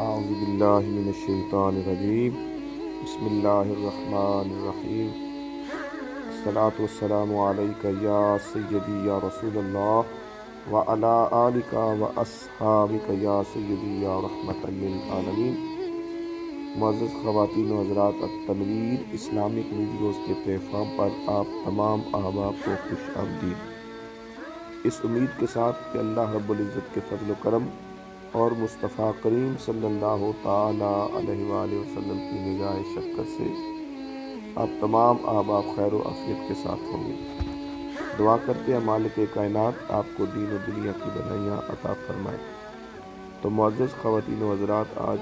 اعوذ باللہ من الشیطان الرجیم بسم اللہ الرحمن الرحیم الصلاۃ والسلام علیک یا سیدی یا رسول اللہ وعلی آلک واصحابک یا سیدی یا رحمۃ للعالمین۔ معزز خواتین و حضرات، التنویر اسلامک ویڈیوز کے پلیٹ فارم پر آپ تمام احباب کو خوش آمدید۔ اس امید کے ساتھ کہ اللہ رب العزت کے فضل و کرم اور مصطفیٰ کریم صلی اللہ تعالی علیہ وآلہ وسلم کی نگاہ شفقت سے آپ تمام احباب خیر و عافیت کے ساتھ ہوں گے۔ دعا کرتے ہیں مالک کائنات آپ کو دین و دنیا کی بھلائیاں عطا فرمائے۔ تو معزز خواتین و حضرات، آج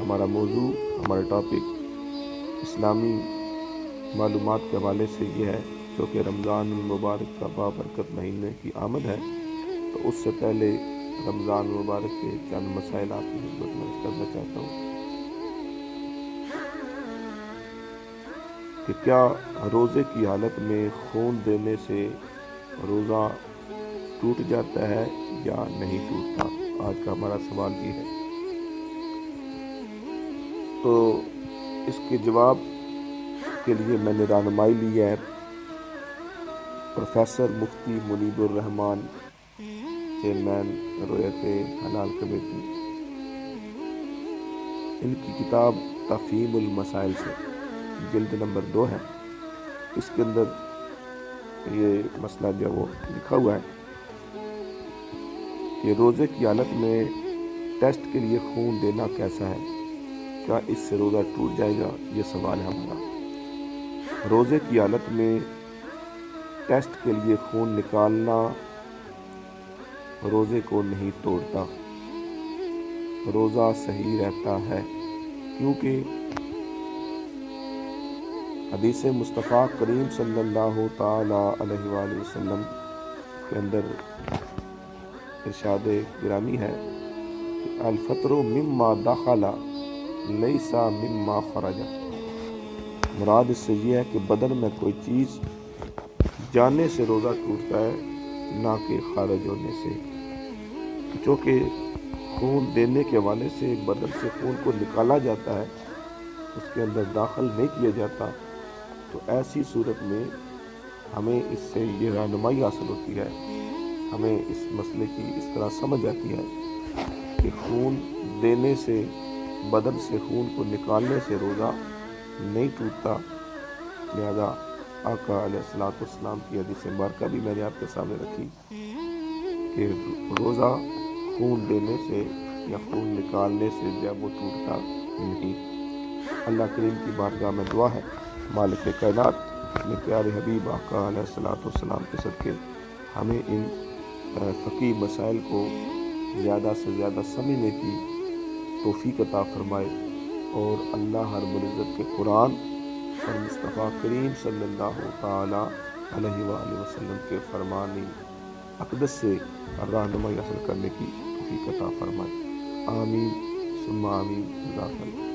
ہمارا موضوع، ہمارا ٹاپک اسلامی معلومات کے حوالے سے یہ ہے، چونکہ رمضان المبارک کا بابرکت مہینے کی آمد ہے، تو اس سے پہلے رمضان المبارک کے چند مسائل آپ کی خدمت میں کرنا چاہتا ہوں کہ کیا روزے کی حالت میں خون دینے سے روزہ ٹوٹ جاتا ہے یا نہیں ٹوٹتا؟ آج کا ہمارا سوال یہ ہے۔ تو اس کے جواب کے لیے میں نے رہنمائی لی ہے پروفیسر مفتی منیب الرحمان، چیئرمین رویت حلال کمیٹی، ان کی کتاب تفہیم المسائل سے، جلد نمبر 2 ہے۔ اس کے اندر یہ مسئلہ جو وہ لکھا ہوا ہے کہ روزے کی حالت میں ٹیسٹ کے لیے خون دینا کیسا ہے، کیا اس سے روزہ ٹوٹ جائے گا؟ یہ سوال ہے ہمارا۔ روزے کی حالت میں ٹیسٹ کے لیے خون نکالنا روزے کو نہیں توڑتا، روزہ صحیح رہتا ہے، کیونکہ حدیث مصطفیٰ کریم صلی اللہ تعالی علیہ وآلہ وسلم کے اندر ارشاد گرامی ہے کہ الفطر مما دخل لیس مما خرج۔ مراد اس سے یہ ہے کہ بدن میں کوئی چیز جانے سے روزہ ٹوٹتا ہے، نہ کہ خارج ہونے سے۔ چونکہ خون دینے کے حوالے سے بدن سے خون کو نکالا جاتا ہے، اس کے اندر داخل نہیں کیا جاتا، تو ایسی صورت میں ہمیں اس سے یہ رہنمائی حاصل ہوتی ہے، ہمیں اس مسئلے کی اس طرح سمجھ آتی ہے کہ خون دینے سے، بدن سے خون کو نکالنے سے روزہ نہیں ٹوٹتا۔ لہذا آقا علیہ الصلوۃ والسلام کی حدیث مبارکہ بھی میں نے آپ کے سامنے رکھی کہ روزہ خون دینے سے یا خون نکالنے سے جب وہ ٹوٹتا نہیں۔ اللہ کریم کی بارگاہ میں دعا ہے مالک کائنات اپنے پیارے حبیب آقا علیہ الصلوۃ والسلام کے صدقے ہمیں ان فقہی مسائل کو زیادہ سے زیادہ سمجھنے کی توفیق عطا فرمائے، اور اللہ رب العزت کے قرآن اور مصطفیٰ کریم صلی اللہ تعالی علیہ وآلہ وسلم کے فرمان اقدس سے رہنمائی حاصل کرنے کی توفیق عطا فرمائے۔ آمین ثم آمین۔ جزاک اللہ۔